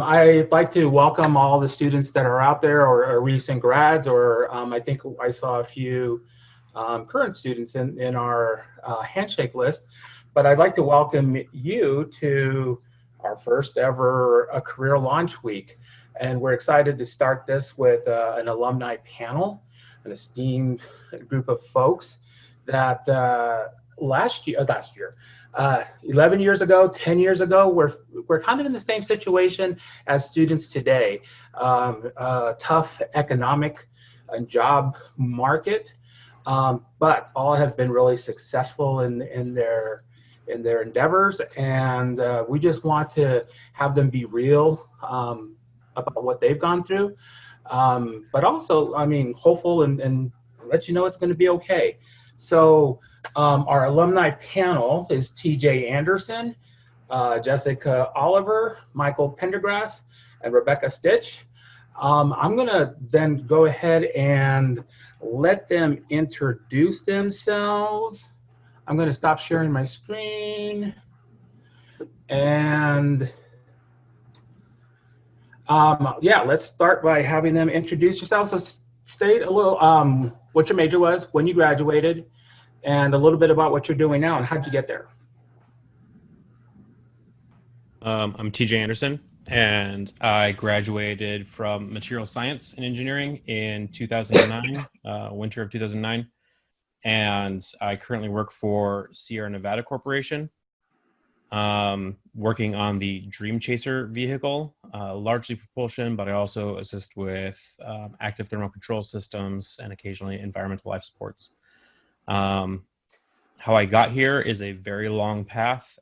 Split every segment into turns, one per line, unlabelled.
I'd like to welcome all the students that are out there or recent grads, or I think I saw a few current students in our handshake list. But I'd like to welcome you to our first ever career launch week. And we're excited to start this with an alumni panel, an esteemed group of folks that last year, 11 years ago, 10 years ago, we're kind of in the same situation as students today. Tough economic and job market, but all have been really successful in their endeavors, and we just want to have them be real about what they've gone through, but also, I mean, hopeful and let you know it's going to be okay. So our alumni panel is TJ Anderson, Jessica Oliver, Michael Pendergrass, and Rebecca Stitch. I'm going to then go ahead and let them introduce themselves. I'm going to stop sharing my screen, and yeah, let's start by having them introduce yourselves. So state a little what your major was, when you graduated, and a little bit about what you're doing now and how'd you get there.
I'm TJ Anderson, and I graduated from material science and engineering in 2009, winter of 2009. And I currently work for Sierra Nevada Corporation, working on the Dream Chaser vehicle, largely propulsion, but I also assist with active thermal control systems and occasionally environmental life supports. How I got here is a very long path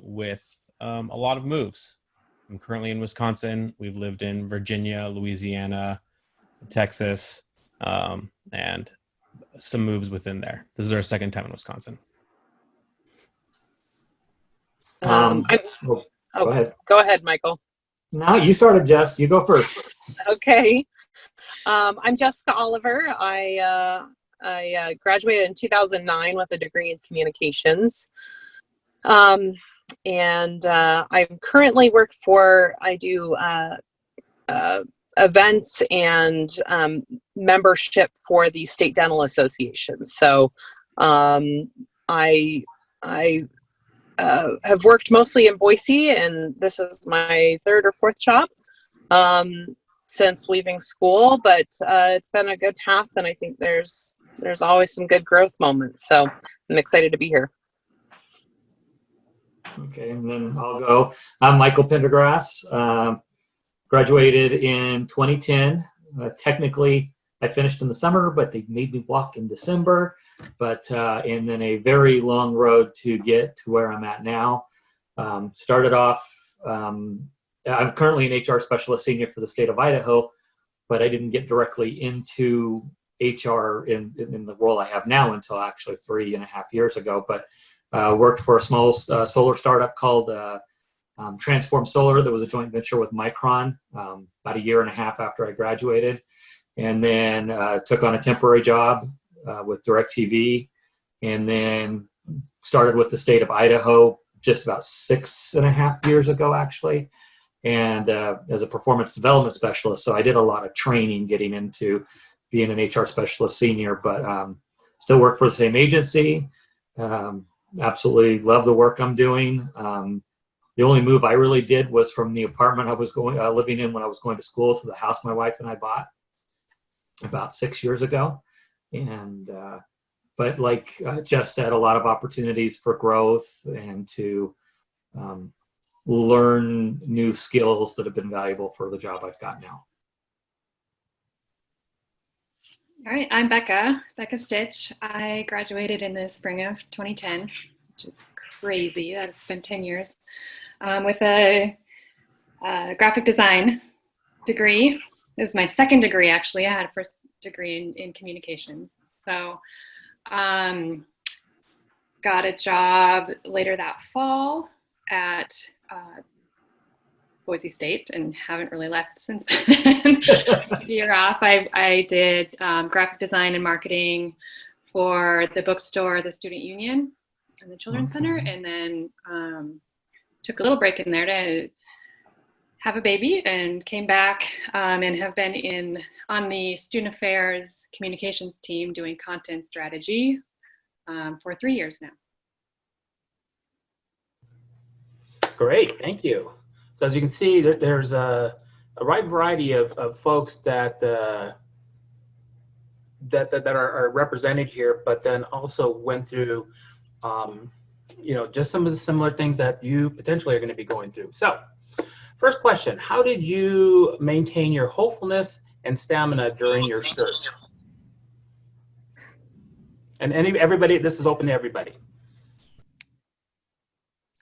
with a lot of moves. I'm currently in Wisconsin. We've lived in Virginia, Louisiana, Texas, and some moves within there. This is our second time in Wisconsin.
Go ahead, Michael.
No, you started, Jess. You go first.
Okay. I'm Jessica Oliver. I graduated in 2009 with a degree in communications. And I currently work I do events and membership for the State Dental Association. So I have worked mostly in Boise, and this is my third or fourth job since leaving school, but it's been a good path, and I think there's always some good growth moments. So I'm excited to be here.
Okay, and then I'll go. I'm Michael Pendergrass. Graduated in 2010. Technically, I finished in the summer, but they made me walk in December. But and then a very long road to get to where I'm at now. Started off, I'm currently an HR specialist senior for the state of Idaho, but I didn't get directly into HR in the role I have now until actually 3.5 years ago. But worked for a small solar startup called Transform Solar. That was a joint venture with Micron about 1.5 years after I graduated, and then took on a temporary job with DirecTV, and then started with the state of Idaho just about 6.5 years ago, actually, and as a performance development specialist. So I did a lot of training getting into being an HR specialist senior, but still work for the same agency. Absolutely love the work I'm doing. The only move I really did was from the apartment I was living in when I was going to school to the house my wife and I bought about 6 years ago. And but like Jess said, a lot of opportunities for growth and to learn new skills that have been valuable for the job I've got now.
All right, I'm Becca Stitch. I graduated in the spring of 2010, which is crazy that it's been 10 years, with a graphic design degree. It was my second degree, actually. I had a first degree in communications. So got a job later that fall at Boise State and haven't really left since then. Took a year off. I did graphic design and marketing for the bookstore, the Student Union, and the Children's Center, and then took a little break in there to have a baby and came back and have been on the student affairs communications team doing content strategy for 3 years now.
Great, thank you. So as you can see, there's a wide variety of folks that are represented here, but then also went through, just some of the similar things that you potentially are going to be going through. So, first question: how did you maintain your hopefulness and stamina during your search? And everybody, this is open to everybody.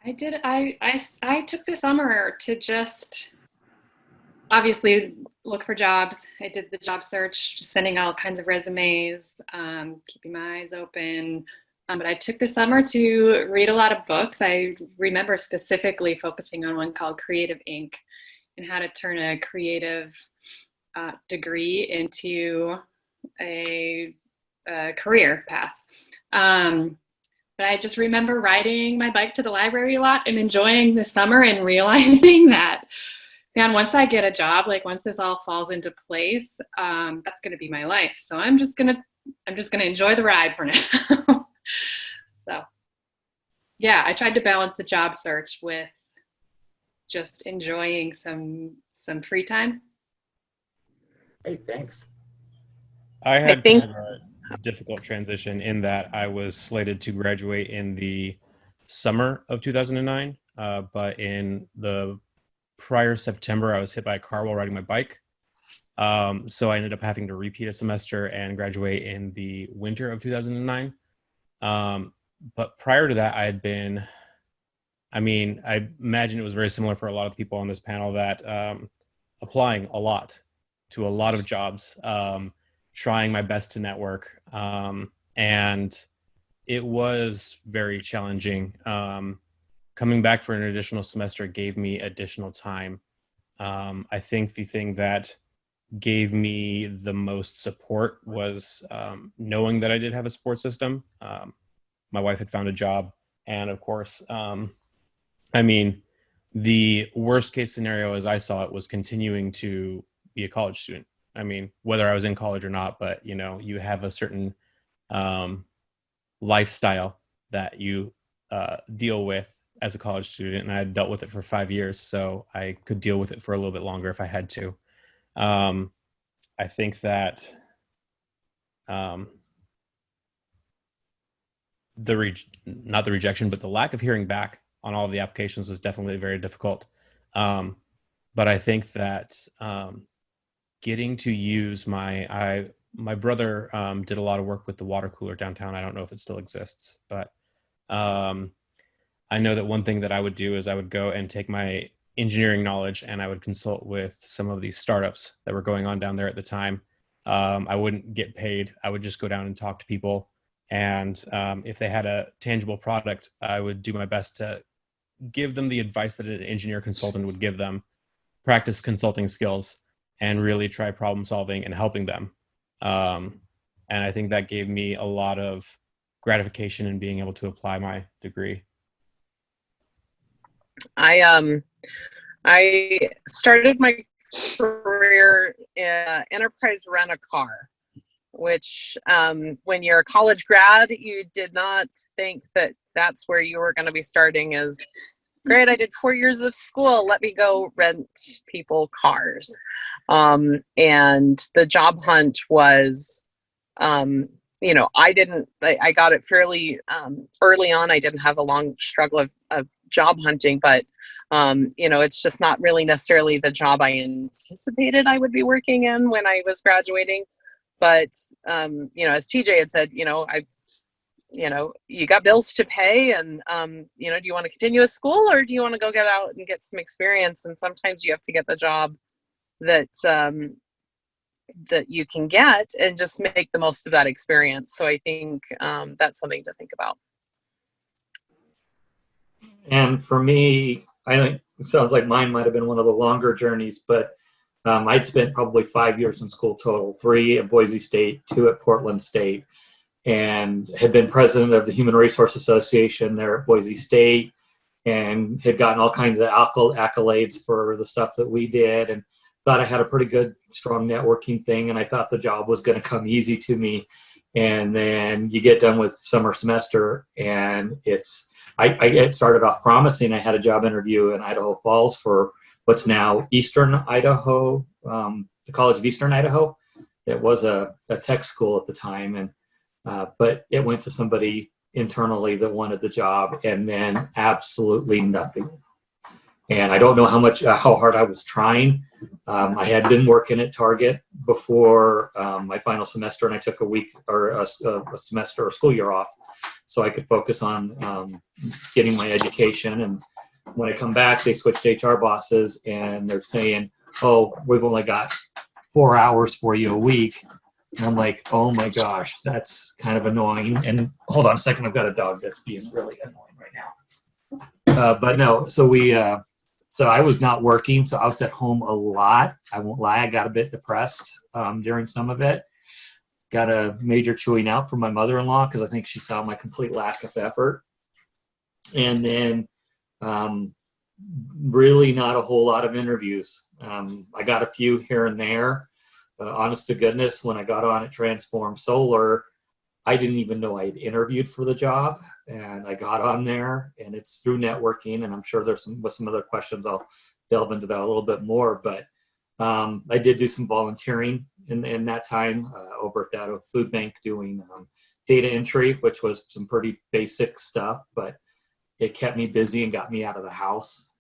I took the summer to just obviously look for jobs. I did the job search, just sending all kinds of resumes, keeping my eyes open. But I took the summer to read a lot of books. I remember specifically focusing on one called Creative Inc. and how to turn a creative degree into a career path. But I just remember riding my bike to the library a lot and enjoying the summer and realizing that, man, once I get a job, like once this all falls into place, that's going to be my life. So I'm just gonna enjoy the ride for now. So, yeah, I tried to balance the job search with just enjoying some free time.
Great, thanks.
I had kind of a difficult transition in that I was slated to graduate in the summer of 2009, but in the prior September, I was hit by a car while riding my bike. So I ended up having to repeat a semester and graduate in the winter of 2009. But prior to that, I imagine it was very similar for a lot of people on this panel that applying a lot to a lot of jobs, trying my best to network. And it was very challenging. Coming back for an additional semester gave me additional time. I think the thing that gave me the most support was knowing that I did have a support system. My wife had found a job, and of course, the worst case scenario as I saw it was continuing to be a college student. I mean, whether I was in college or not, but you have a certain lifestyle that you deal with as a college student, and I had dealt with it for 5 years, so I could deal with it for a little bit longer if I had to. I think that not the rejection, but the lack of hearing back on all of the applications was definitely very difficult. But I think that getting to use my brother did a lot of work with the water cooler downtown. I don't know if it still exists, but I know that one thing that I would do is I would go and take my engineering knowledge and I would consult with some of these startups that were going on down there at the time. I wouldn't get paid. I would just go down and talk to people. And if they had a tangible product, I would do my best to give them the advice that an engineer consultant would give them, practice consulting skills, and really try problem solving and helping them. And I think that gave me a lot of gratification in being able to apply my degree.
I started my career in enterprise rent-a-car, which when you're a college grad, you did not think that that's where you were going to be starting. Is great, I did 4 years of school, let me go rent people cars. And the job hunt was, I got it fairly early on. I didn't have a long struggle of job hunting, but it's just not really necessarily the job I anticipated I would be working in when I was graduating. But, as TJ had said, you got bills to pay, and, do you want to continue with school, or do you want to go get out and get some experience? And sometimes you have to get the job that you can get and just make the most of that experience. So I think that's something to think about.
And for me, I think it sounds like mine might have been one of the longer journeys, but I'd spent probably 5 years in school total, 3 at Boise State, 2 at Portland State, and had been president of the Human Resource Association there at Boise State, and had gotten all kinds of accolades for the stuff that we did, and thought I had a pretty good, strong networking thing, and I thought the job was going to come easy to me. And then you get done with summer semester, and it started off promising. I had a job interview in Idaho Falls for what's now Eastern Idaho, the College of Eastern Idaho. It was a tech school at the time, and but it went to somebody internally that wanted the job, and then absolutely nothing. And I don't know how hard I was trying. I had been working at Target before my final semester, and I took a week or a semester or school year off so I could focus on getting my education. And when I come back, they switched HR bosses, and they're saying, "Oh, we've only got 4 hours for you a week." And I'm like, "Oh my gosh, that's kind of annoying." And hold on a second, I've got a dog that's being really annoying right now. But no, so I was not working, so I was at home a lot. I won't lie, I got a bit depressed during some of it. Got a major chewing out from my mother-in-law because I think she saw my complete lack of effort. And then really not a whole lot of interviews. I got a few here and there. Honest to goodness, when I got on at Transform Solar, I didn't even know I had interviewed for the job, and I got on there, and it's through networking, and I'm sure there's some other questions. I'll delve into that a little bit more, but I did do some volunteering in that time over at that food bank doing data entry, which was some pretty basic stuff, but it kept me busy and got me out of the house.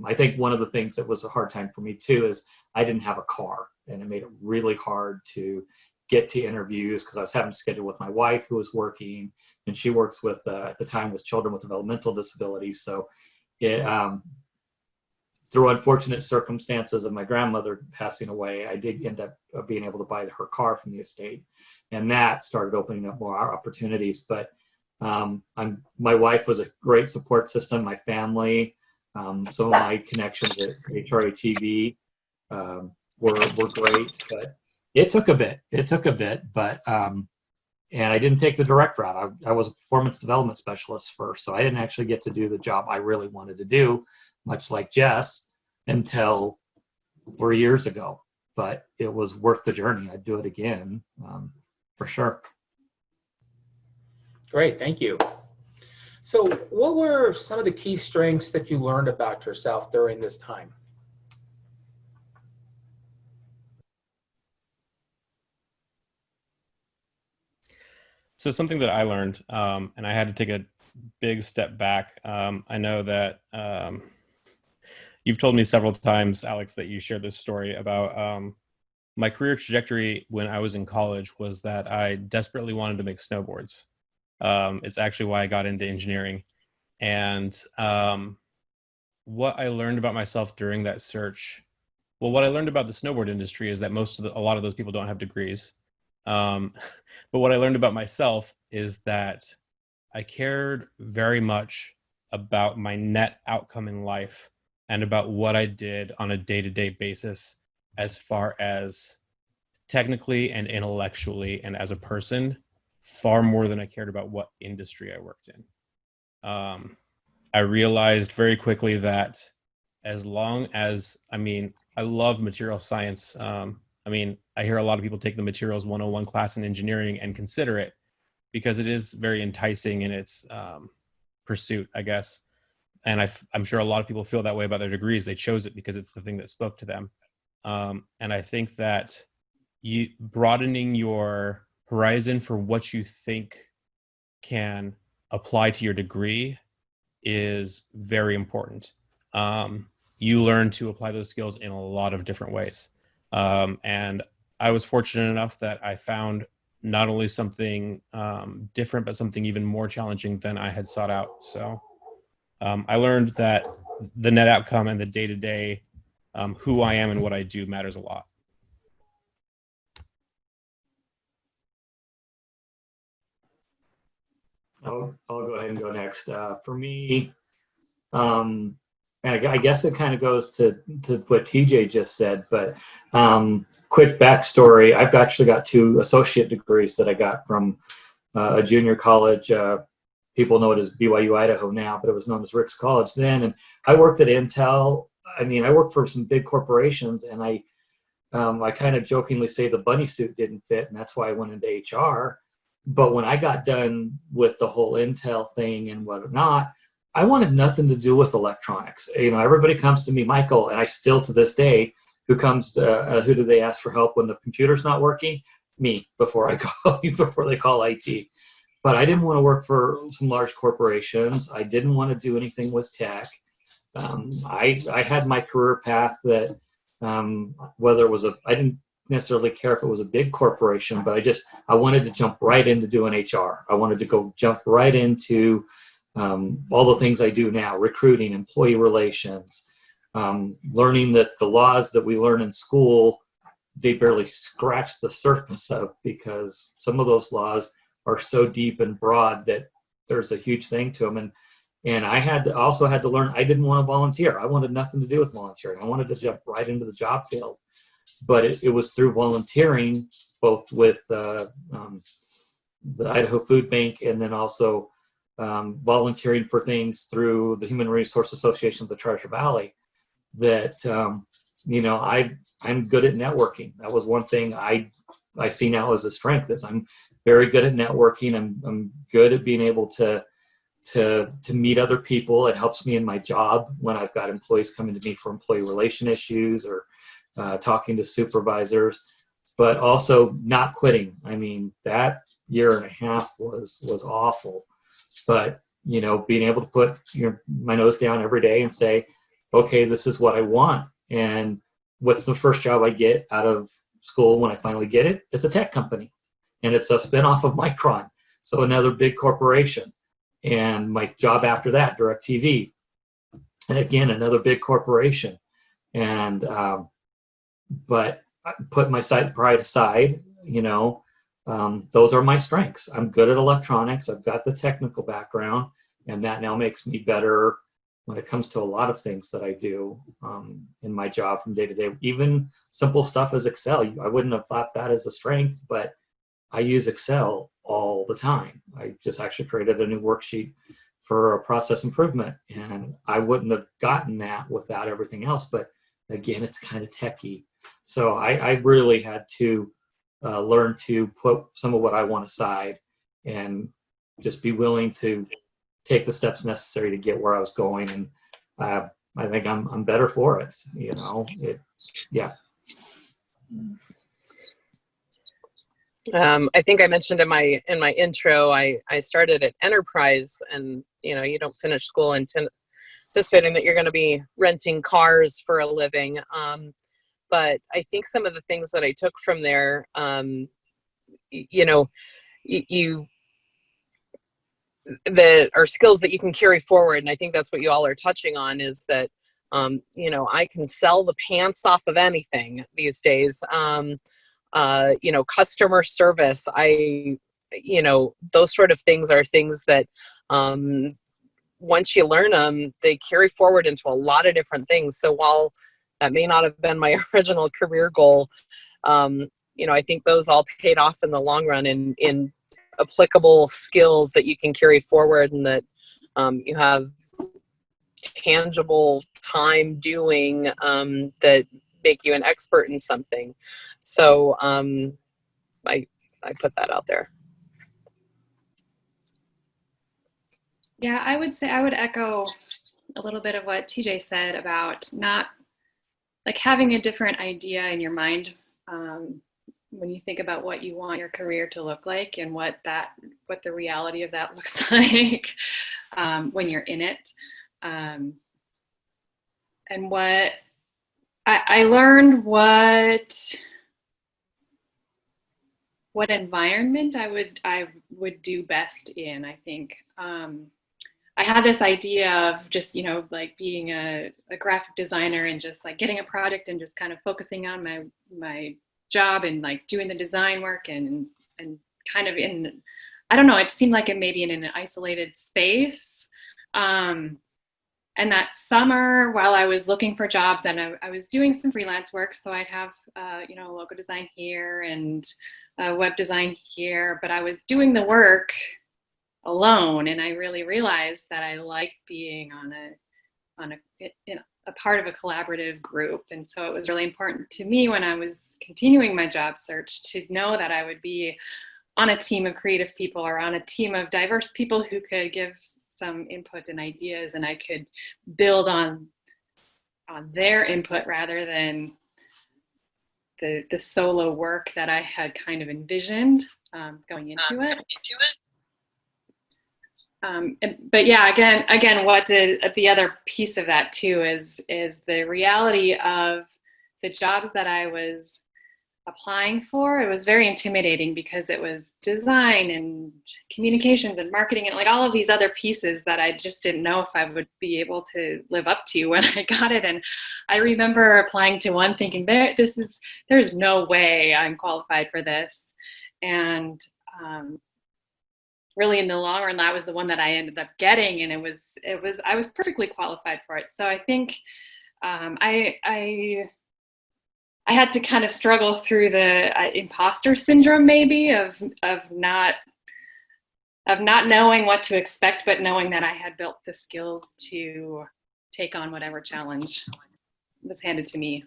I think one of the things that was a hard time for me too is I didn't have a car, and it made it really hard to get to interviews because I was having to schedule with my wife, who was working, and she works with at the time with children with developmental disabilities. So it, through unfortunate circumstances of my grandmother passing away, I did end up being able to buy her car from the estate, and that started opening up more opportunities. But my wife was a great support system. My family, some of my connections at HRATV were great, but it took a bit, but and I didn't take the direct route. I was a performance development specialist first, so I didn't actually get to do the job I really wanted to do, much like Jess, until 4 years ago. But it was worth the journey. I'd do it again, for sure.
Great, thank you. So what were some of the key strengths that you learned about yourself during this time?
So something that I learned, and I had to take a big step back. I know that you've told me several times, Alex, that you shared this story about my career trajectory when I was in college was that I desperately wanted to make snowboards. It's actually why I got into engineering. And what I learned about myself during that search, well, what I learned about the snowboard industry is that a lot of those people don't have degrees. But what I learned about myself is that I cared very much about my net outcome in life and about what I did on a day-to-day basis as far as technically and intellectually and as a person, far more than I cared about what industry I worked in. I realized very quickly that as long as, I love material science. I hear a lot of people take the materials 101 class in engineering and consider it because it is very enticing in its pursuit, I guess. And I'm sure a lot of people feel that way about their degrees. They chose it because it's the thing that spoke to them. And I think that broadening your horizon for what you think can apply to your degree is very important. You learn to apply those skills in a lot of different ways. And I was fortunate enough that I found not only something different, but something even more challenging than I had sought out. So I learned that the net outcome and the day-to-day, who I am and what I do matters a lot.
I'll go ahead and go next. For me, and I guess it kind of goes to what TJ just said, but quick backstory. I've actually got 2 associate degrees that I got from a junior college people know it as BYU Idaho now, but it was known as Ricks College then. And I worked at Intel. I mean, I worked for some big corporations, and I kind of jokingly say the bunny suit didn't fit, and that's why I went into HR. But when I got done with the whole Intel thing and whatnot, I wanted nothing to do with electronics. You know, everybody comes to me, Michael, and I still to this day, who do they ask for help when the computer's not working? Me, before they call IT. But I didn't want to work for some large corporations. I didn't want to do anything with tech. I had my career path that whether it was I didn't necessarily care if it was a big corporation, but I wanted to jump right into doing HR. I wanted to jump right into all the things I do now: recruiting, employee relations, learning that the laws that we learn in school, they barely scratch the surface of, because some of those laws are so deep and broad that there's a huge thing to them. And I also had to learn, I didn't want to volunteer. I wanted nothing to do with volunteering. I wanted to jump right into the job field. But it was through volunteering, both with the Idaho Food Bank, and then also volunteering for things through the Human Resource Association of the Treasure Valley, that I'm good at networking. That was one thing I see now as a strength, is I'm very good at networking. I'm good at being able to meet other people. It helps me in my job when I've got employees coming to me for employee relation issues, or talking to supervisors, but also not quitting. I mean, that year and a half was awful, but being able to put my nose down every day and say, okay, this is what I want. And what's the first job I get out of school when I finally get it? It's a tech company, and it's a spinoff of Micron, so another big corporation. And my job after that, DirecTV, and again, another big corporation. And but I put my pride aside. Those are my strengths. I'm good at electronics. I've got the technical background, and that now makes me better when it comes to a lot of things that I do in my job from day to day. Even simple stuff as Excel. I wouldn't have thought that as a strength, but I use Excel all the time. I just actually created a new worksheet for a process improvement, and I wouldn't have gotten that without everything else. But again, it's kind of techy. So I really had to learn to put some of what I want aside and just be willing to take the steps necessary to get where I was going. And I think I'm better for it. Yeah.
I think I mentioned in my intro, I started at Enterprise, and you don't finish school anticipating that you're going to be renting cars for a living. But I think some of the things that I took from there, that are skills that you can carry forward. And I think that's what you all are touching on, is that, I can sell the pants off of anything these days. Customer service, those sort of things are things that, once you learn them, they carry forward into a lot of different things. So while that may not have been my original career goal, I think those all paid off in the long run in applicable skills that you can carry forward, and that you have tangible time doing that make you an expert in something. So I put that out there.
Yeah, I would say I would echo a little bit of what TJ said about not like having a different idea in your mind when you think about what you want your career to look like, and what the reality of that looks like when you're in it. And what I learned what environment I would do best in. I think I had this idea of just, like being a graphic designer and just like getting a project and just kind of focusing on my job and like doing the design work and kind of I don't know, it seemed like it maybe in an isolated space. And that summer, while I was looking for jobs, then I was doing some freelance work. So I'd have, logo design here and web design here, but I was doing the work alone. And I really realized that I like being on a part of a collaborative group. And so it was really important to me when I was continuing my job search to know that I would be on a team of creative people or on a team of diverse people who could give some input and ideas, and I could build on their input rather than the solo work that I had kind of envisioned going into it. But yeah, again, what did the other piece of that too is the reality of the jobs that I was applying for. It was very intimidating because it was design and communications and marketing and like all of these other pieces that I just didn't know if I would be able to live up to when I got it. And I remember applying to one thinking there's no way I'm qualified for this. And really in the long run, that was the one that I ended up getting. And I was perfectly qualified for it. So I think I had to kind of struggle through the imposter syndrome, maybe of not knowing what to expect, but knowing that I had built the skills to take on whatever challenge was handed to me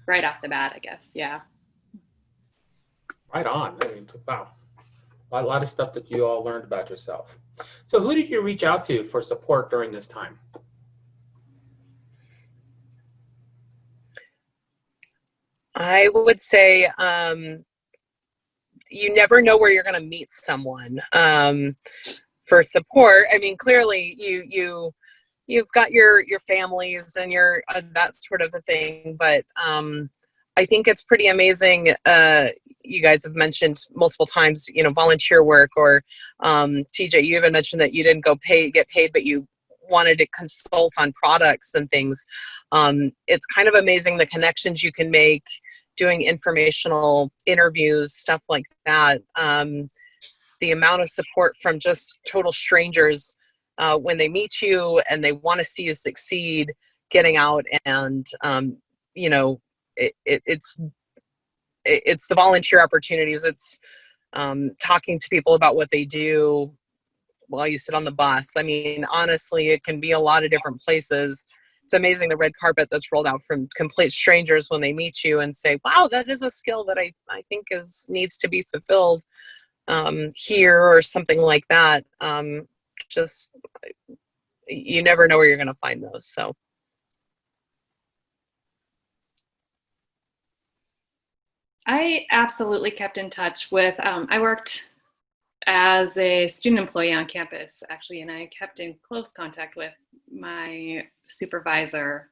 right off the bat, I guess. Yeah.
Right on. I mean, wow. A lot of stuff that you all learned about yourself. So who did you reach out to for support during this time?
I would say you never know where you're going to meet someone for support. I mean, clearly you've got your families and your that sort of a thing, but I think it's pretty amazing. You guys have mentioned multiple times, volunteer work, or TJ, you even mentioned that you didn't get paid, but you wanted to consult on products and things. It's kind of amazing the connections you can make doing informational interviews, stuff like that. The amount of support from just total strangers when they meet you and they want to see you succeed, getting out and it's the volunteer opportunities. It's talking to people about what they do while you sit on the bus. I mean, honestly, it can be a lot of different places. It's amazing the red carpet that's rolled out from complete strangers when they meet you and say, wow, that is a skill that I think needs to be fulfilled here, or something like that. Just, you never know where you're going to find those. So.
I absolutely kept in touch with, I worked as a student employee on campus, actually, and I kept in close contact with my supervisor,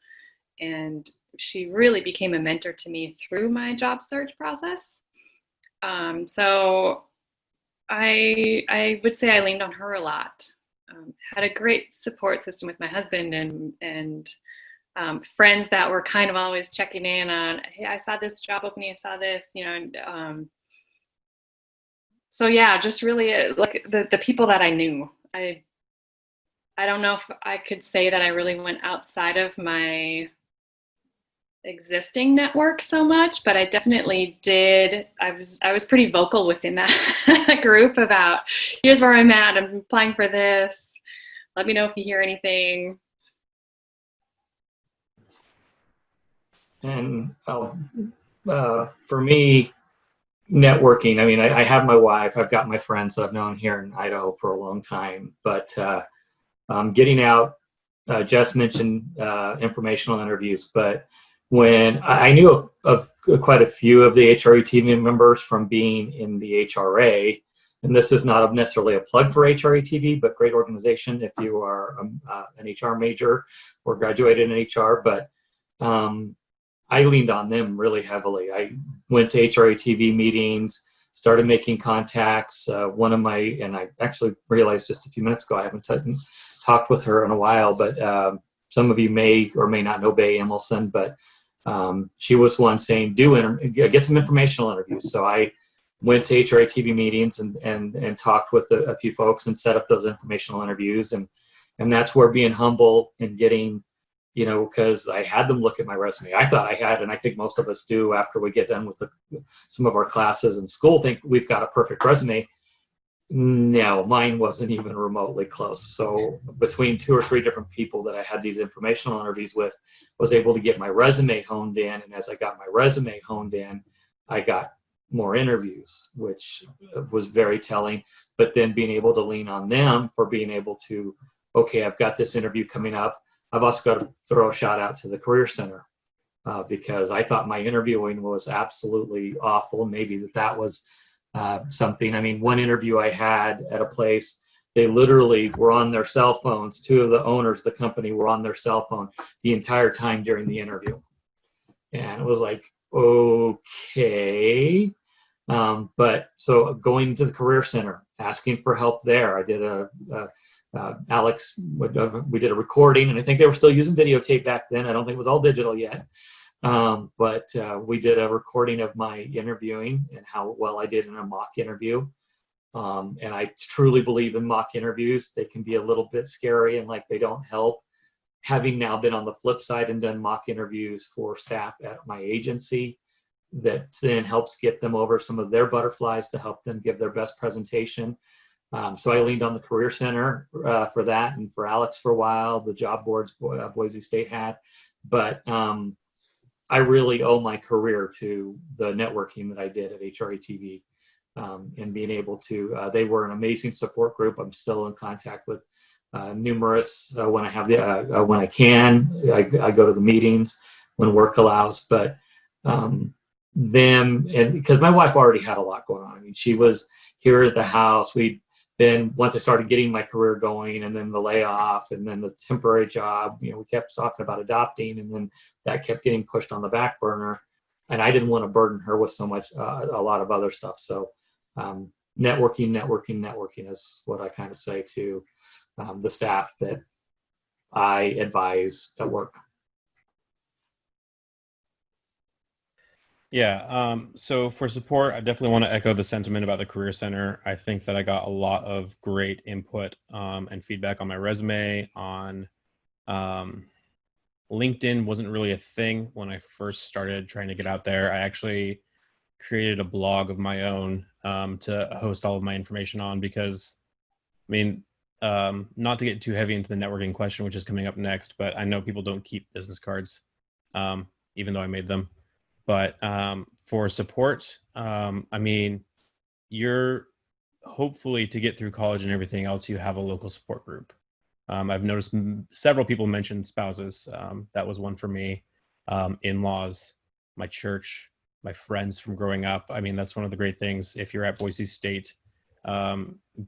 and she really became a mentor to me through my job search process. So I would say I leaned on her a lot. Had a great support system with my husband and friends that were kind of always checking in on, hey, I saw this job opening, I saw this, so yeah, just really like the people that I knew. I don't know if I could say that I really went outside of my existing network so much, but I definitely did. I was pretty vocal within that group about, here's where I'm at, I'm applying for this, let me know if you hear anything.
And for me, networking, I mean, I have my wife, I've got my friends that I've known here in Idaho for a long time, but getting out, Jess mentioned informational interviews, but when I knew of quite a few of the HRE TV members from being in the HRA, and this is not necessarily a plug for HRE TV, but great organization if you are an HR major or graduated in HR, but I leaned on them really heavily. I went to HRA TV meetings, started making contacts. And I actually realized just a few minutes ago, I haven't talked with her in a while, but some of you may or may not know Bay Emelson, but she was one saying, get some informational interviews. So I went to HRA TV meetings and talked with a few folks and set up those informational interviews. And that's where being humble and getting, because I had them look at my resume. I thought I had, and I think most of us do after we get done with some of our classes in school, think we've got a perfect resume. No, mine wasn't even remotely close. So between 2 or 3 different people that I had these informational interviews with, was able to get my resume honed in. And as I got my resume honed in, I got more interviews, which was very telling. But then being able to lean on them for being able to, okay, I've got this interview coming up. I've also got to throw a shout out to the Career Center because I thought my interviewing was absolutely awful. Maybe that was something. I mean, one interview I had at a place, they literally were on their cell phones. 2 of the owners of the company were on their cell phone the entire time during the interview. And it was like, okay. But so going to the Career Center, asking for help there. I did Alex, we did a recording, and I think they were still using videotape back then. I don't think it was all digital yet. But we did a recording of my interviewing and how well I did in a mock interview. And I truly believe in mock interviews. They can be a little bit scary and like they don't help. Having now been on the flip side and done mock interviews for staff at my agency, that then helps get them over some of their butterflies to help them give their best presentation. So I leaned on the Career Center for that, and for Alex for a while, the job boards Boise State had. But I really owe my career to the networking that I did at HRA TV, and being able to, they were an amazing support group. I'm still in contact with numerous when I have when I can, I go to the meetings when work allows, but them, and because my wife already had a lot going on. I mean, she was here at the house. Then once I started getting my career going, and then the layoff, and then the temporary job, we kept talking about adopting, and then that kept getting pushed on the back burner. And I didn't want to burden her with so much, a lot of other stuff. So networking is what I kind of say to the staff that I advise at work.
Yeah. So for support, I definitely want to echo the sentiment about the Career Center. I think that I got a lot of great input and feedback on my resume. On LinkedIn wasn't really a thing when I first started trying to get out there. I actually created a blog of my own to host all of my information on, because, I mean, not to get too heavy into the networking question, which is coming up next, but I know people don't keep business cards, even though I made them. But for support, I mean, you're hopefully, to get through college and everything else, you have a local support group. I've noticed several people mention spouses. That was one for me. In-laws, my church, my friends from growing up. I mean, that's one of the great things. If you're at Boise State,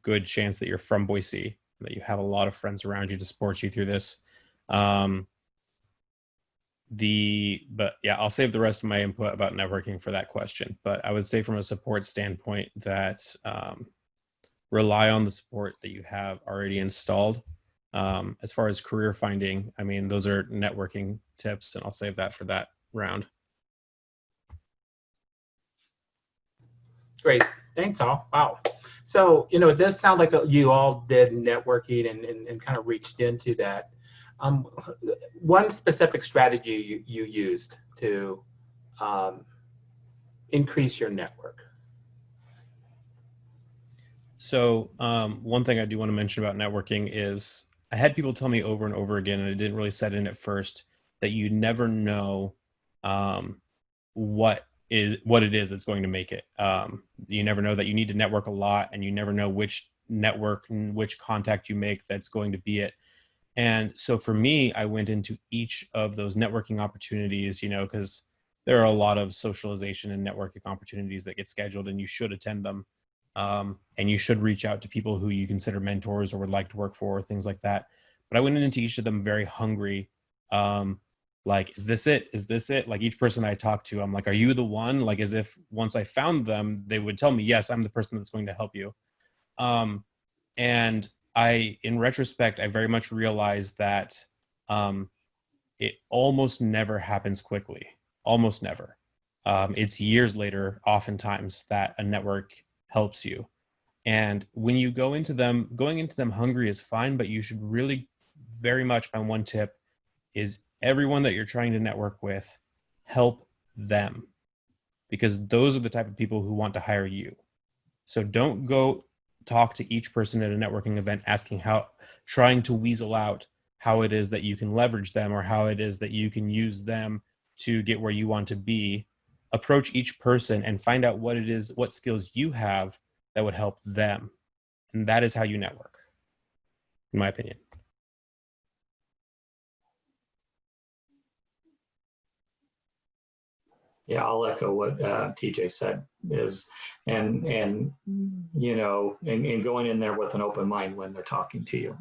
good chance that you're from Boise, that you have a lot of friends around you to support you through this. But yeah, I'll save the rest of my input about networking for that question. But I would say from a support standpoint that rely on the support that you have already installed. As far as career finding, I mean, those are networking tips, and I'll save that for that round.
Great. Thanks, all. Wow. So, it does sound like you all did networking and kind of reached into that. One specific strategy you used to increase your network.
So one thing I do want to mention about networking is I had people tell me over and over again, and I didn't really set in at first, that you never know what it is that's going to make it. You never know that you need to network a lot, and you never know which network and which contact you make that's going to be it. And so for me, I went into each of those networking opportunities, because there are a lot of socialization and networking opportunities that get scheduled, and you should attend them. And you should reach out to people who you consider mentors or would like to work for, things like that. But I went into each of them very hungry. Like, is this it? Is this it? Like, each person I talked to, I'm like, are you the one? Like, as if once I found them, they would tell me, yes, I'm the person that's going to help you. And in retrospect, I very much realized that it almost never happens quickly. Almost never. It's years later, oftentimes, that a network helps you. And when you go into them, going into them hungry is fine, but you should really, very much, my one tip is everyone that you're trying to network with, help them, because those are the type of people who want to hire you. So don't go talk to each person at a networking event, trying to weasel out how it is that you can leverage them or how it is that you can use them to get where you want to be. Approach each person and find out what skills you have that would help them. And that is how you network, in my opinion.
Yeah, I'll echo what TJ said and going in there with an open mind when they're talking to you.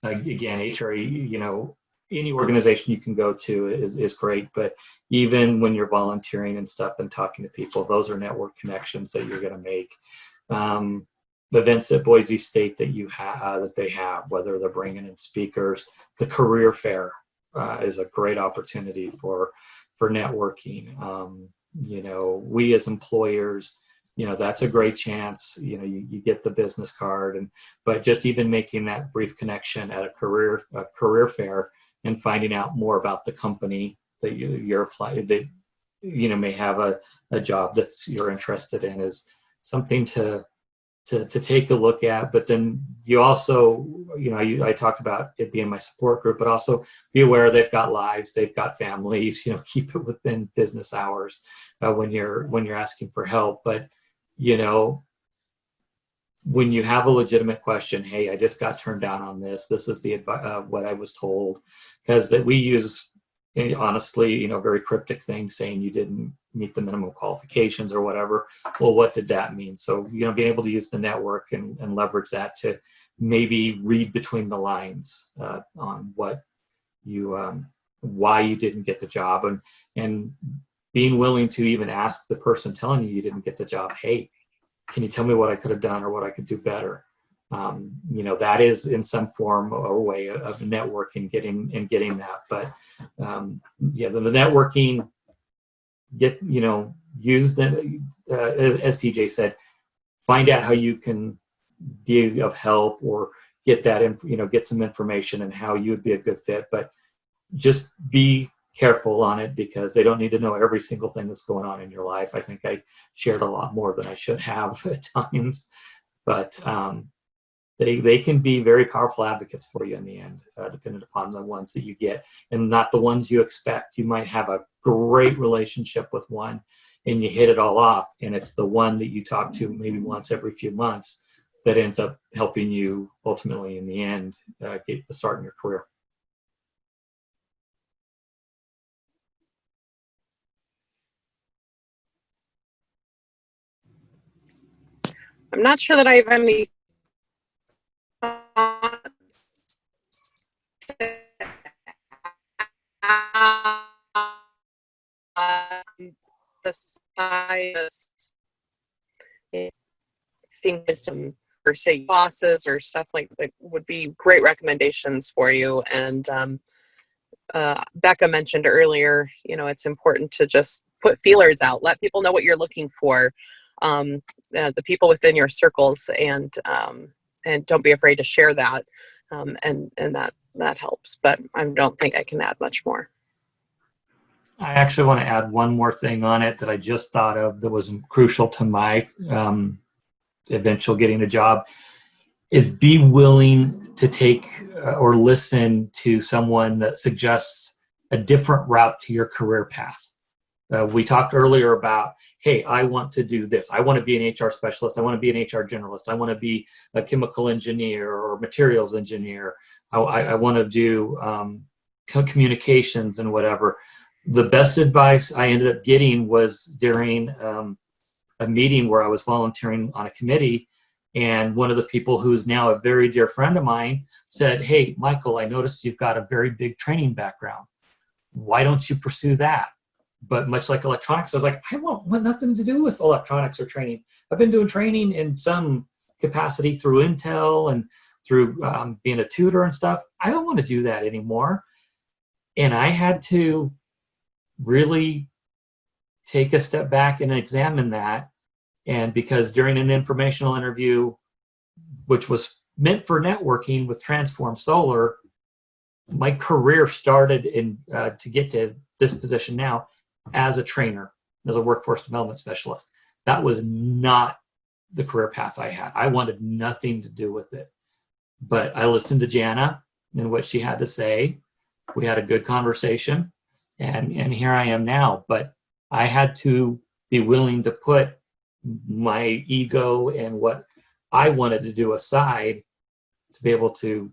Again, HRE, any organization you can go to is great, but even when you're volunteering and stuff and talking to people, those are network connections that you're going to make. Events at Boise State that they have, whether they're bringing in speakers, the career fair is a great opportunity for networking. We as employers, that's a great chance. You get the business card, but just even making that brief connection at a career fair and finding out more about the company that you're applying, that may have a job that you're interested in, is something to take a look at. But then you also, I talked about it being my support group, but also be aware they've got lives, they've got families, keep it within business hours when you're asking for help. But, when you have a legitimate question, hey, I just got turned down on this. This is what I was told, because that we use, honestly, very cryptic things saying you didn't meet the minimum qualifications or whatever. Well, what did that mean? So, being able to use the network and leverage that to maybe read between the lines on what why you didn't get the job, and being willing to even ask the person telling you didn't get the job, hey, can you tell me what I could have done or what I could do better? That is in some form or way of networking, getting that. But the networking, use them, as TJ said, find out how you can be of help or get get some information and how you would be a good fit. But just be careful on it, because they don't need to know every single thing that's going on in your life. I think I shared a lot more than I should have at times, but they can be very powerful advocates for you in the end, depending upon the ones that you get, and not the ones you expect. You might have a great relationship with one and you hit it all off, and it's the one that you talk to maybe once every few months that ends up helping you ultimately in the end get the start in your career.
I'm not sure that I have any thoughts besides think wisdom or say bosses or stuff like that would be great recommendations for you. And Becca mentioned earlier, it's important to just put feelers out, let people know what you're looking for, the people within your circles, and don't be afraid to share that, and that helps. But I don't think I can add much more.
I actually want to add one more thing on it that I just thought of that was crucial to my eventual getting a job, is be willing to take or listen to someone that suggests a different route to your career path. We talked earlier about, hey, I want to do this. I want to be an HR specialist. I want to be an HR generalist. I want to be a chemical engineer or materials engineer. I want to do communications and whatever. The best advice I ended up getting was during a meeting where I was volunteering on a committee, and one of the people who's now a very dear friend of mine said, hey, Michael, I noticed you've got a very big training background. Why don't you pursue that? But much like electronics, I was like, I want nothing to do with electronics or training. I've been doing training in some capacity through Intel and through being a tutor and stuff. I don't want to do that anymore. And I had to really take a step back and examine that. And because during an informational interview, which was meant for networking with Transform Solar, my career started to get to this position now as a trainer, as a workforce development specialist. That was not the career path I had. I wanted nothing to do with it. But I listened to Jana and what she had to say. We had a good conversation, and here I am now. But I had to be willing to put my ego and what I wanted to do aside to be able to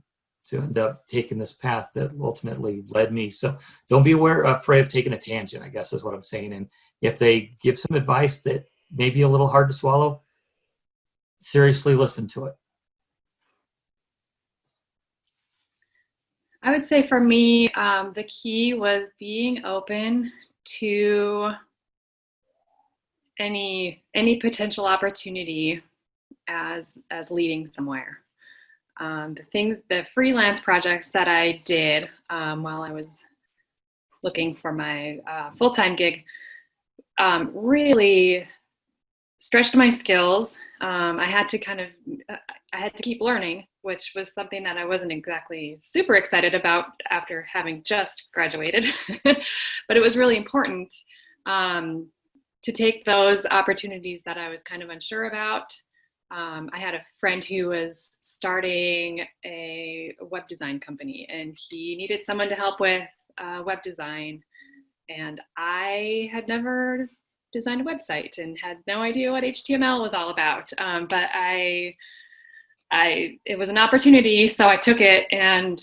end up taking this path that ultimately led me. So don't be afraid of taking a tangent, I guess is what I'm saying. And if they give some advice that may be a little hard to swallow, seriously listen to it.
I would say for me, the key was being open to any potential opportunity as leading somewhere. The freelance projects that I did while I was looking for my full-time gig really stretched my skills. I had to keep learning, which was something that I wasn't exactly super excited about after having just graduated, but it was really important to take those opportunities that I was kind of unsure about. I had a friend who was starting a web design company, and he needed someone to help with web design. And I had never designed a website and had no idea what HTML was all about. But it was an opportunity, so I took it, and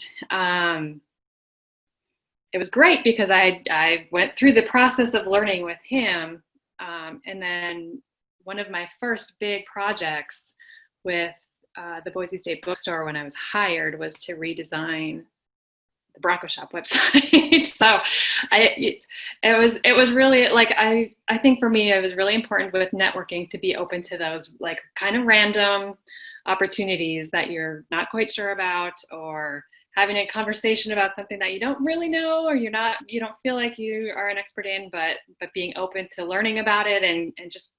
it was great because I went through the process of learning with him, and then one of my first big projects with the Boise State bookstore when I was hired was to redesign the Bronco Shop website. So it was really like, I think for me, it was really important with networking to be open to those like kind of random opportunities that you're not quite sure about, or having a conversation about something that you don't really know, or you don't feel like you are an expert in, but being open to learning about it and just,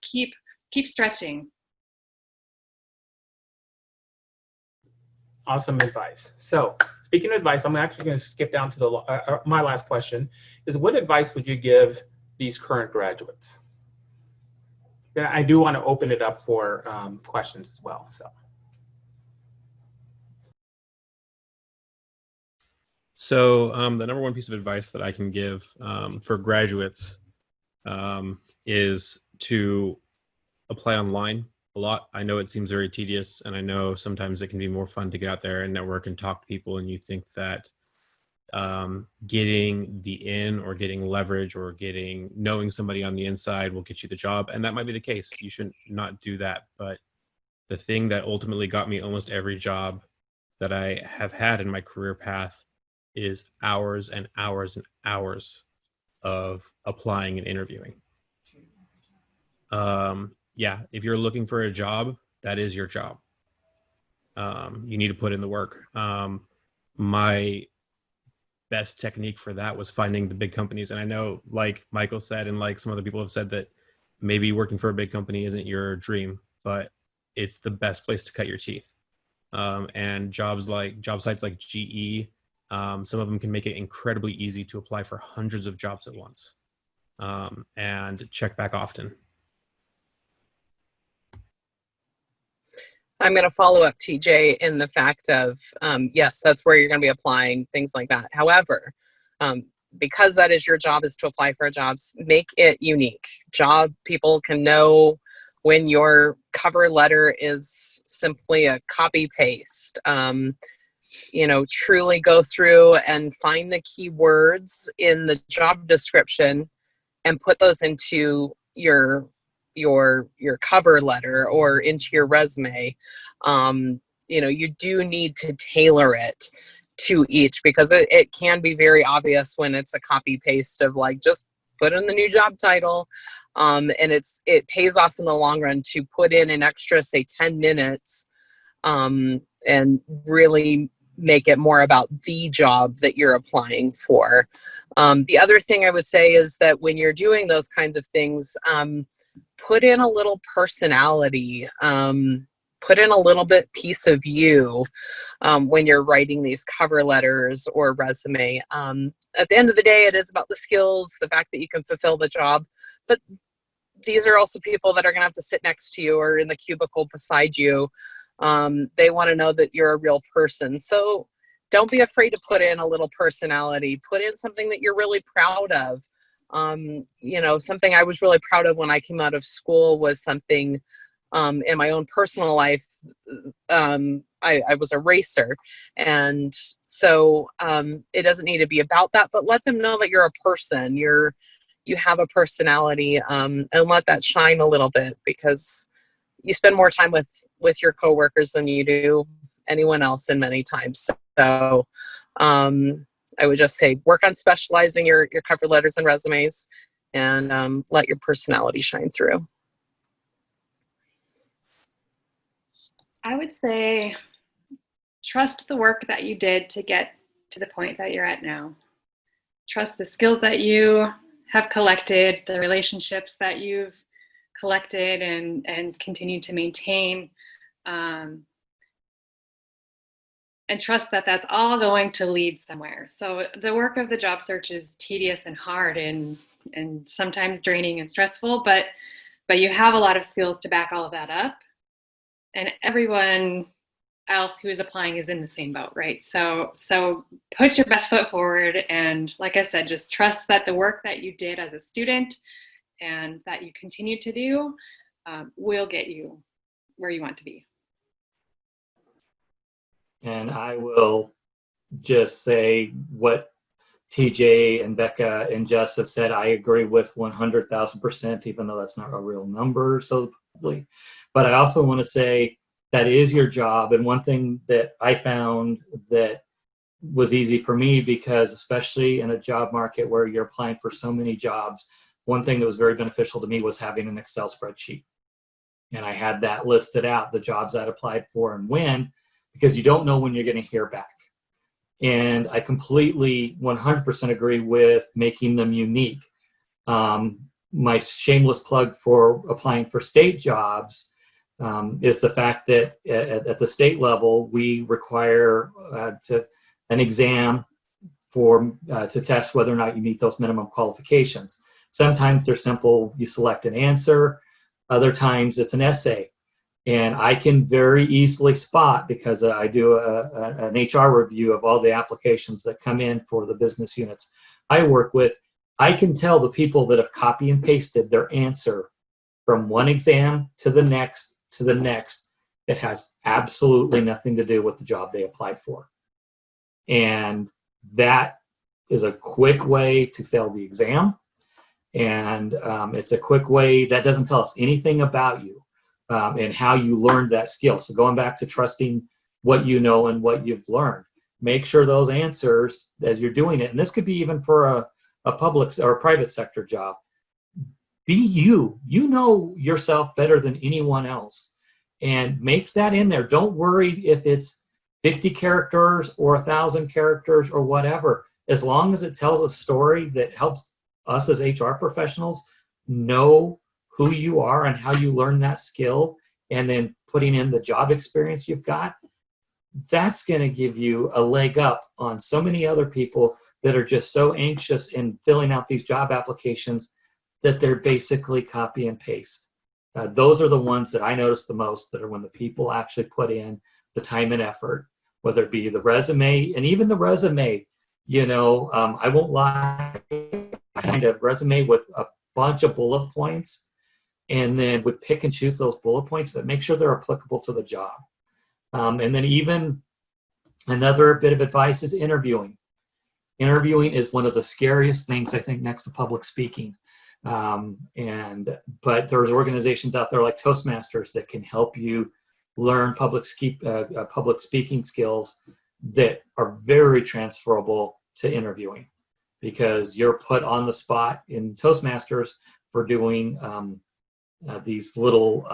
keep stretching.
Awesome advice. So speaking of advice, I'm actually going to skip down to my last question is, what advice would you give these current graduates? Yeah, I do want to open it up for questions as well.
So the number one piece of advice that I can give for graduates is to apply online a lot. I know it seems very tedious, and I know sometimes it can be more fun to get out there and network and talk to people, and you think that getting the in or getting leverage or knowing somebody on the inside will get you the job, and that might be the case. You should not do that. But the thing that ultimately got me almost every job that I have had in my career path is hours and hours and hours of applying and interviewing. Yeah, if you're looking for a job, that is your job. You need to put in the work. My best technique for that was finding the big companies. And I know, like Michael said, and like some other people have said, that maybe working for a big company isn't your dream, but it's the best place to cut your teeth. And job sites like GE, some of them can make it incredibly easy to apply for hundreds of jobs at once, and check back often.
I'm going to follow up, TJ, in the fact of, yes, that's where you're going to be applying, things like that. However, because that is your job, is to apply for jobs, make it unique. Job people can know when your cover letter is simply a copy paste. Truly go through and find the keywords in the job description and put those into your cover letter or into your resume. You do need to tailor it to each, because it can be very obvious when it's a copy paste of like, just put in the new job title. And it pays off in the long run to put in an extra, say 10 minutes, and really make it more about the job that you're applying for. The other thing I would say is that when you're doing those kinds of things, put in a little personality, put in a little bit piece of you when you're writing these cover letters or resume. At the end of the day, it is about the skills, the fact that you can fulfill the job, but these are also people that are going to have to sit next to you or in the cubicle beside you. They want to know that you're a real person. So don't be afraid to put in a little personality. Put in something that you're really proud of. Something I was really proud of when I came out of school was something in my own personal life. I was a racer. And so it doesn't need to be about that, but let them know that you're a person. You have a personality, and let that shine a little bit, because you spend more time with your coworkers than you do anyone else in many times. So I would just say work on specializing your cover letters and resumes, and let your personality shine through.
I would say trust the work that you did to get to the point that you're at now. Trust the skills that you have collected, the relationships that you've collected and continue to maintain, and trust that that's all going to lead somewhere. So the work of the job search is tedious and hard and sometimes draining and stressful, but you have a lot of skills to back all of that up. And everyone else who is applying is in the same boat, right? So put your best foot forward, and like I said, just trust that the work that you did as a student and that you continue to do will get you where you want to be.
And I will just say what TJ and Becca and Jess have said, I agree with 100,000%, even though that's not a real number, so probably. But I also want to say that is your job. And one thing that I found that was easy for me, because especially in a job market where you're applying for so many jobs, one thing that was very beneficial to me was having an Excel spreadsheet. And I had that listed out, the jobs I'd applied for and when, because you don't know when you're going to hear back. And I completely 100% agree with making them unique. My shameless plug for applying for state jobs is the fact that at the state level, we require an exam to test whether or not you meet those minimum qualifications. Sometimes they're simple, you select an answer. Other times it's an essay. And I can very easily spot, because I do an HR review of all the applications that come in for the business units I work with. I can tell the people that have copy and pasted their answer from one exam to the next, that has absolutely nothing to do with the job they applied for. And that is a quick way to fail the exam. And it's a quick way that doesn't tell us anything about you and how you learned that skill. So going back to trusting what you know and what you've learned, make sure those answers as you're doing it, and this could be even for a public or a private sector job, be you. You know yourself better than anyone else, and make that in there. Don't worry if it's 50 characters or 1,000 characters or whatever. As long as it tells a story that helps us as HR professionals know who you are and how you learn that skill, and then putting in the job experience you've got, that's going to give you a leg up on so many other people that are just so anxious in filling out these job applications that they're basically copy and paste. Those are the ones that I notice the most, that are when the people actually put in the time and effort, whether it be the resume, and even the resume, I won't lie, I find a resume with a bunch of bullet points, and then would pick and choose those bullet points, but make sure they're applicable to the job. And then even another bit of advice is interviewing. Interviewing is one of the scariest things, I think, next to public speaking. But there's organizations out there like Toastmasters that can help you learn public speaking skills that are very transferable to interviewing, because you're put on the spot in Toastmasters for doing these little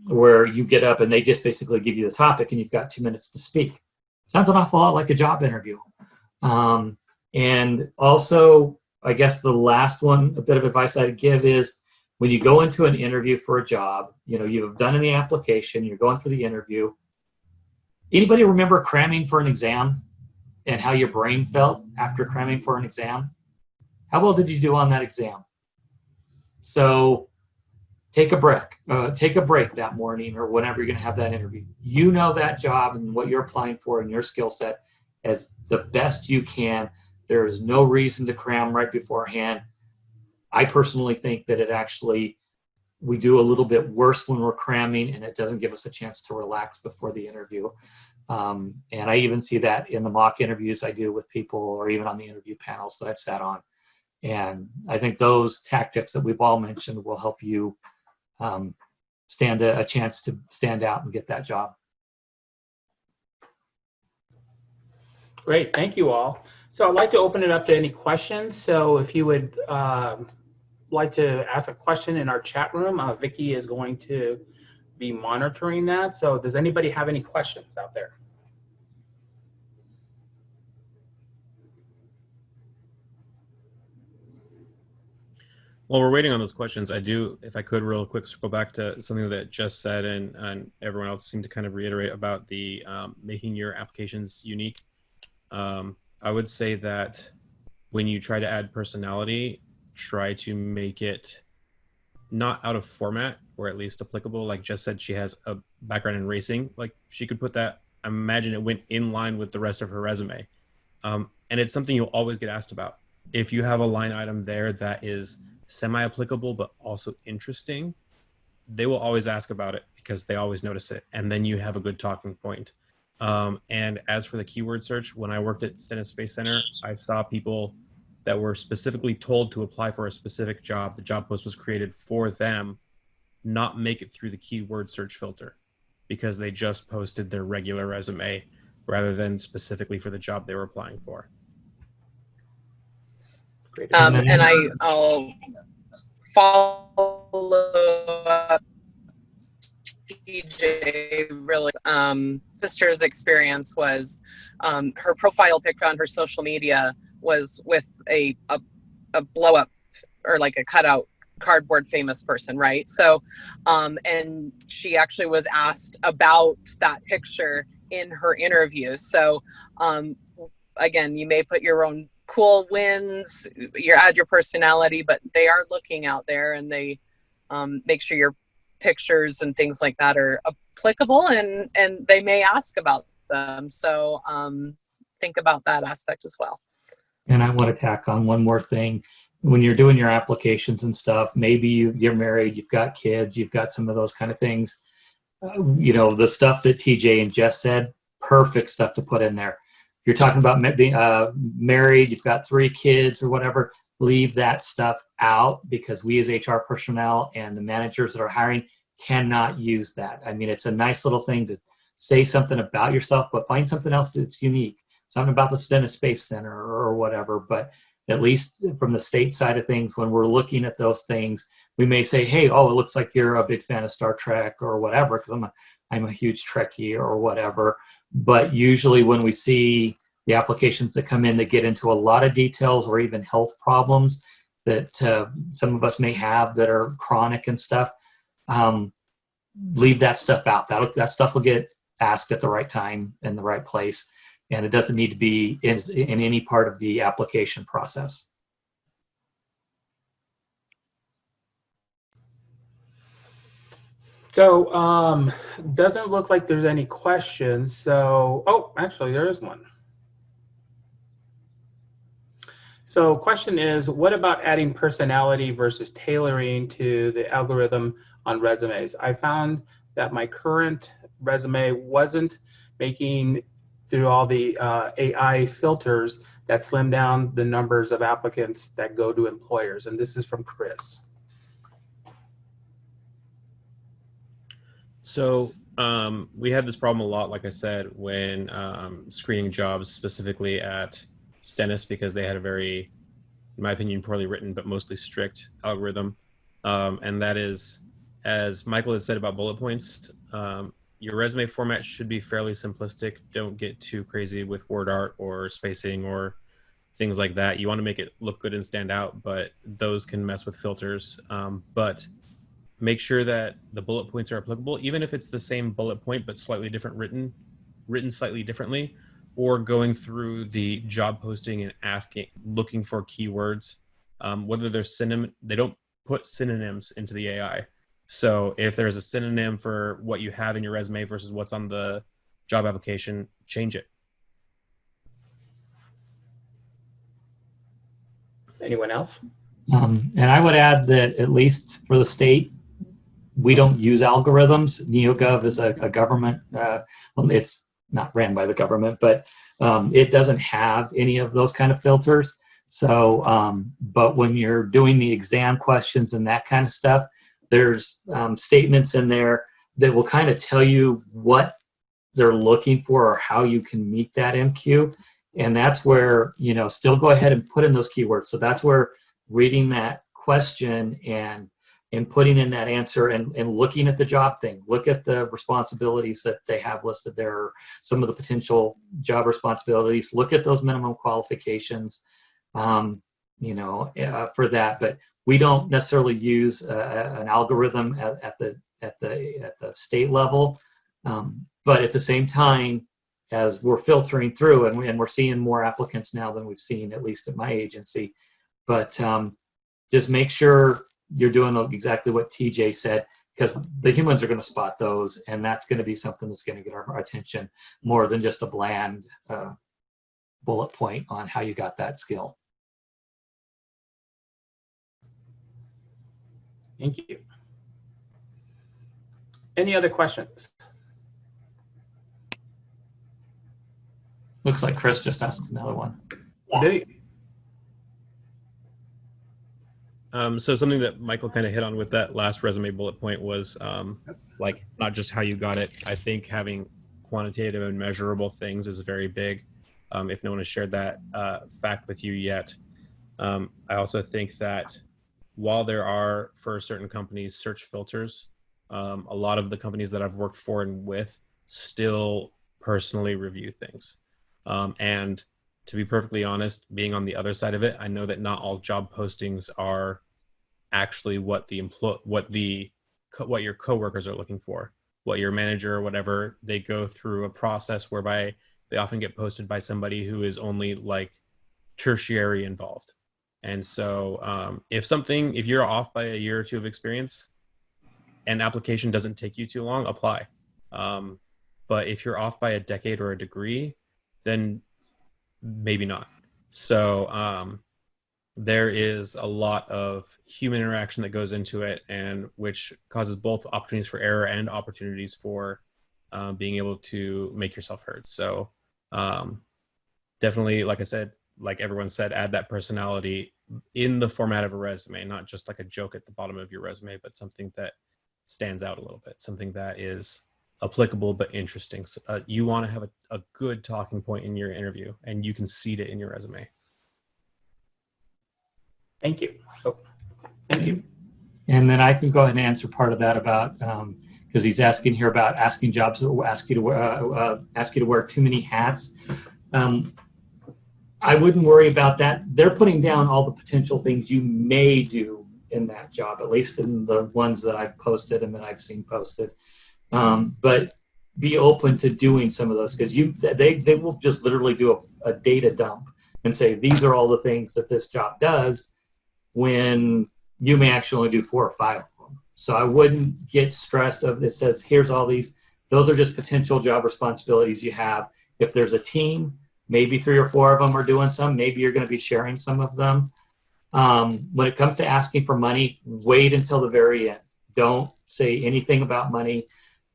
where you get up and they just basically give you the topic and you've got 2 minutes to speak. Sounds an awful lot like a job interview. And also, I guess the last one, a bit of advice I'd give is, when you go into an interview for a job, you've done the application, you're going for the interview. Anybody remember cramming for an exam and how your brain felt after cramming for an exam? How well did you do on that exam? So take a break. Take a break that morning or whenever you're going to have that interview. You know that job and what you're applying for and your skill set as the best you can. There is no reason to cram right beforehand. I personally think that it actually, we do a little bit worse when we're cramming, and it doesn't give us a chance to relax before the interview. And I even see that in the mock interviews I do with people, or even on the interview panels that I've sat on. And I think those tactics that we've all mentioned will help you stand a chance to stand out and get that job.
Great, thank you all. So I'd like to open it up to any questions. So if you would like to ask a question in our chat room, Vicky is going to be monitoring that. So does anybody have any questions out there?
While we're waiting on those questions, I do, if I could real quick, circle back to something that Jess said and everyone else seemed to kind of reiterate about the making your applications unique. I would say that when you try to add personality, try to make it not out of format, or at least applicable. Like Jess said, she has a background in racing. Like she could put that, I imagine it went in line with the rest of her resume. And it's something you'll always get asked about. If you have a line item there that is semi-applicable but also interesting, they will always ask about it because they always notice it, and then you have a good talking point. And as for the keyword search, when I worked at Stennis Space Center, I saw people that were specifically told to apply for a specific job. The job post was created for them, not make it through the keyword search filter because they just posted their regular resume rather than specifically for the job they were applying for.
And I'll follow up TJ. Really, sister's experience was her profile picture on her social media was with a blow up or like a cutout cardboard famous person, right? So and she actually was asked about that picture in her interview. So again, you may put your own cool wins, you add your personality, but they are looking out there, and they make sure your pictures and things like that are applicable, and they may ask about them. So think about that aspect as well.
And I want to tack on one more thing. When you're doing your applications and stuff, maybe you're married, you've got kids, you've got some of those kind of things. You know, the stuff that TJ and Jess said, perfect stuff to put in there. You're talking about being married, you've got 3 kids or whatever, leave that stuff out, because we as HR personnel and the managers that are hiring cannot use that. I mean, it's a nice little thing to say something about yourself, but find something else that's unique. Something about the Stennis Space Center or whatever. But at least from the state side of things, when we're looking at those things, we may say, hey, oh, it looks like you're a big fan of Star Trek or whatever, because I'm a huge Trekkie or whatever. But usually when we see the applications that come in that get into a lot of details or even health problems that some of us may have that are chronic and stuff, leave that stuff out. That stuff will get asked at the right time in the right place, and it doesn't need to be in any part of the application process.
So doesn't look like there's any questions. So, oh, actually there is one. So question is, what about adding personality versus tailoring to the algorithm on resumes? I found that my current resume wasn't making through all the AI filters that slim down the numbers of applicants that go to employers. And this is from Chris.
So we had this problem a lot, like I said, when screening jobs, specifically at Stennis, because they had a very, in my opinion, poorly written but mostly strict algorithm. And that is, as Michael had said about bullet points, your resume format should be fairly simplistic. Don't get too crazy with word art or spacing or things like that. You want to make it look good and stand out, but those can mess with filters. But make sure that the bullet points are applicable, even if it's the same bullet point but slightly different, written slightly differently, or going through the job posting and looking for keywords, whether they're synonym. They don't put synonyms into the AI. So if there's a synonym for what you have in your resume versus what's on the job application, change it.
Anyone else?
And I would add that at least for the state, we don't use algorithms. NeoGov is a government, well, it's not ran by the government, but it doesn't have any of those kind of filters. So, but when you're doing the exam questions and that kind of stuff, there's statements in there that will kind of tell you what they're looking for or how you can meet that MQ. And that's where, you know, still go ahead and put in those keywords. So that's where reading that question and putting in that answer and looking at the job thing, look at the responsibilities that they have listed there, some of the potential job responsibilities, look at those minimum qualifications, you know, for that. But we don't necessarily use an algorithm at the state level. But at the same time, as we're filtering through, and we're seeing more applicants now than we've seen, at least at my agency, but just make sure you're doing exactly what TJ said, because the humans are going to spot those, and that's going to be something that's going to get our attention more than just a bland bullet point on how you got that skill.
Thank you. Any other questions?
Looks like Chris just asked another one.
Do you?
So something that Michael kind of hit on with that last resume bullet point was like not just how you got it. I think having quantitative and measurable things is very big. If no one has shared that fact with you yet, I also think that while there are, for certain companies, search filters, a lot of the companies that I've worked for and with still personally review things. And to be perfectly honest, being on the other side of it, I know that not all job postings are actually what your coworkers are looking for, what your manager or whatever. They go through a process whereby they often get posted by somebody who is only like tertiary involved. And so if you're off by a year or two of experience, an application doesn't take you too long, apply. But if you're off by a decade or a degree, then maybe not. So there is a lot of human interaction that goes into it, and which causes both opportunities for error and opportunities for being able to make yourself heard. So definitely, like I said, like everyone said, add that personality in the format of a resume, not just like a joke at the bottom of your resume, but something that stands out a little bit, something that is applicable but interesting. You want to have a good talking point in your interview, and you can seed it in your resume.
Thank you. Thank you.
And then I can go ahead and answer part of that about because he's asking here about asking jobs that will ask you to wear too many hats. I wouldn't worry about that. They're putting down all the potential things you may do in that job, at least in the ones that I've posted and that I've seen posted. But be open to doing some of those, because they will just literally do a data dump and say, these are all the things that this job does, when you may actually only do 4 or 5 of them. So I wouldn't get stressed of it says, here's all these. Those are just potential job responsibilities you have. If there's a team, maybe 3 or 4 of them are doing some. Maybe you're going to be sharing some of them. When it comes to asking for money, wait until the very end. Don't say anything about money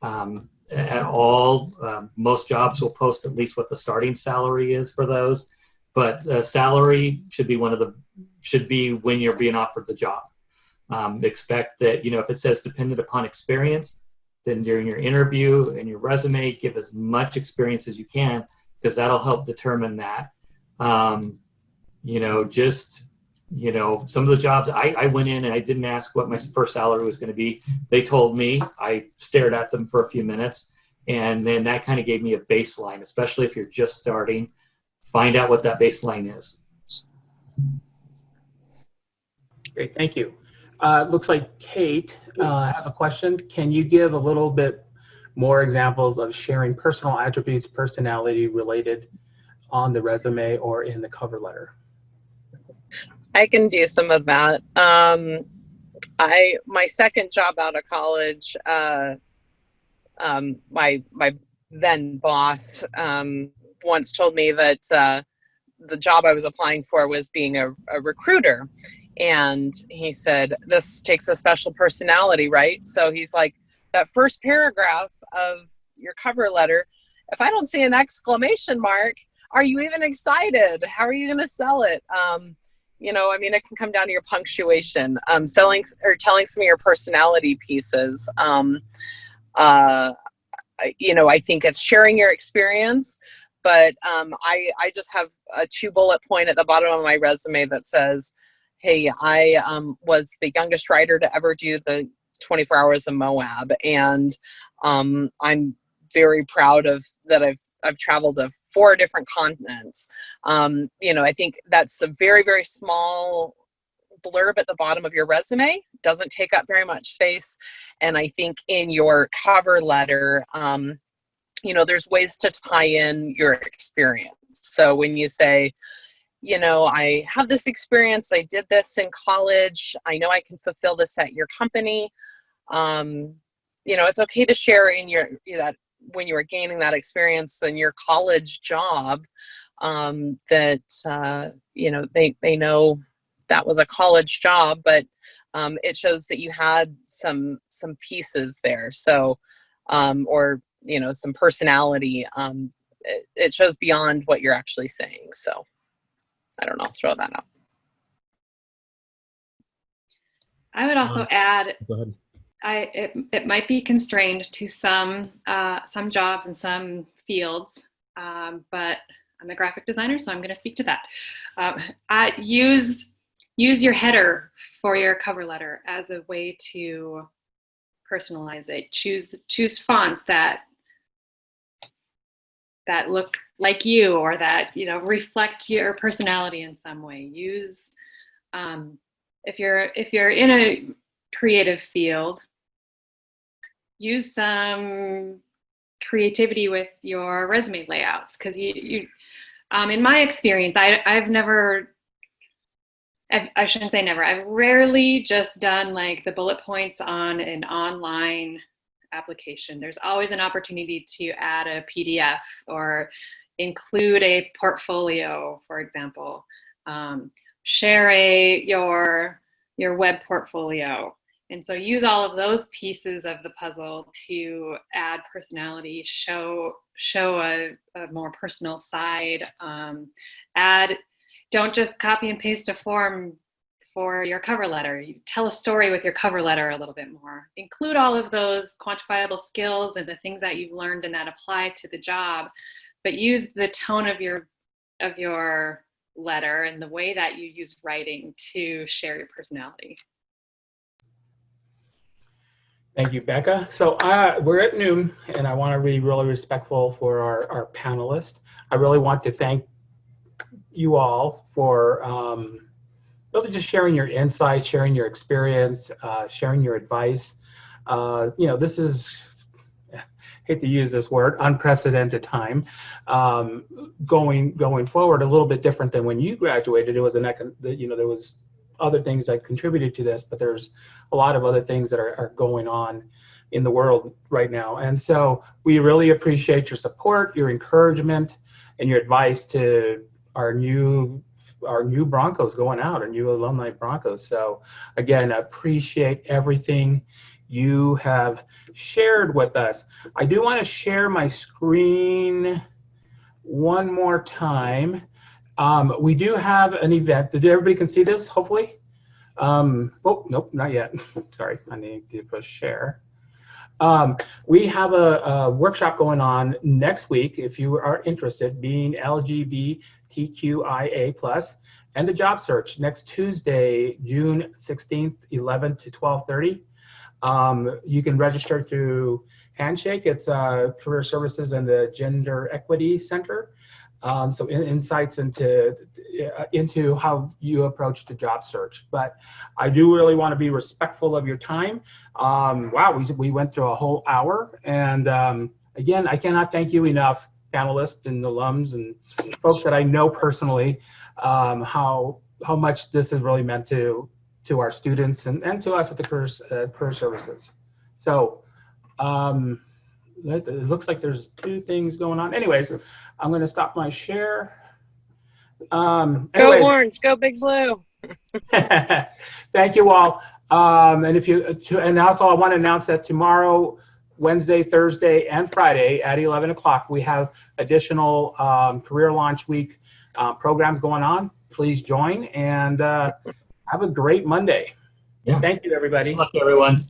at all. Most jobs will post at least what the starting salary is for those, but the salary should be when you're being offered the job. Expect that, if it says dependent upon experience, then during your interview and your resume, give as much experience as you can, because that'll help determine that. Some of the jobs I went in and I didn't ask what my first salary was going to be. They told me. I stared at them for a few minutes, and then that kind of gave me a baseline, especially if you're just starting. Find out what that baseline is.
Great, thank you. Looks like Kate has a question. Can you give a little bit more examples of sharing personal attributes, personality related on the resume or in the cover letter?
I can do some of that. my second job out of college, my then boss once told me that the job I was applying for was being a recruiter. And he said, this takes a special personality, right? So he's like, that first paragraph of your cover letter, if I don't see an exclamation mark, are you even excited? How are you going to sell it? You know, I mean, it can come down to your punctuation, selling or telling some of your personality pieces. You know, I think it's sharing your experience, but I just have a 2 bullet point at the bottom of my resume that says, hey, I was the youngest writer to ever do the 24 Hours of Moab. And I'm very proud of that. I've traveled to 4 different continents. You know, I think that's a very, very small blurb at the bottom of your resume. Doesn't take up very much space. And I think in your cover letter, you know, there's ways to tie in your experience. So when you say, you know, I have this experience, I did this in college, I know I can fulfill this at your company. You know, it's okay to share in that when you were gaining that experience in your college job, that, you know, they know that was a college job, but it shows that you had some pieces there. So, or, you know, some personality. It shows beyond what you're actually saying. So I don't know, throw that out.
I would also add,
Go ahead.
it might be constrained to some jobs and some fields, but I'm a graphic designer, so I'm going to speak to that. Use your header for your cover letter as a way to personalize it. Choose fonts that look like you, or that, you know, reflect your personality in some way. Use if you're in a creative field, use some creativity with your resume layouts, because you in my experience, I shouldn't say never, I've rarely just done like the bullet points on an online application. There's always an opportunity to add a PDF or include a portfolio, for example. Share your web portfolio. And so use all of those pieces of the puzzle to add personality, show a more personal side. Don't just copy and paste a form for your cover letter. You tell a story with your cover letter a little bit more. Include all of those quantifiable skills and the things that you've learned and that apply to the job, but use the tone of your letter and the way that you use writing to share your personality.
Thank you, Becca. So we're at noon, and I want to be really respectful for our panelists. I really want to thank you all for really just sharing your insights, sharing your experience, sharing your advice. You know, this is, I hate to use this word, unprecedented time. Going forward, a little bit different than when you graduated. It was you know, there was other things that contributed to this, but there's a lot of other things that are going on in the world right now. And so we really appreciate your support, your encouragement, and your advice to our new Broncos going out, our new alumni Broncos. So again, I appreciate everything you have shared with us. I do want to share my screen one more time. We do have an event. Did everybody can see this, hopefully? Oh, nope, not yet. Sorry, I need to push share. We have a workshop going on next week, if you are interested, being LGBTQIA+, and the job search next Tuesday, June 16th, 11 to 12:30. You can register through Handshake. It's Career Services and the Gender Equity Center. So insights into how you approach the job search. But I do really want to be respectful of your time. Wow, we went through a whole hour. And again, I cannot thank you enough, panelists and alums and folks that I know personally, how much this has really meant to to our students and to us at the career services. So it looks like there's two things going on. Anyways, I'm going to stop my share.
Go
Anyways,
Orange, go Big Blue.
thank you all. And also I want to announce that tomorrow, Wednesday, Thursday, and Friday at 11 o'clock, we have additional Career Launch Week programs going on. Please join and have a great Monday.
Yeah.
Thank you, everybody.
Good luck, everyone.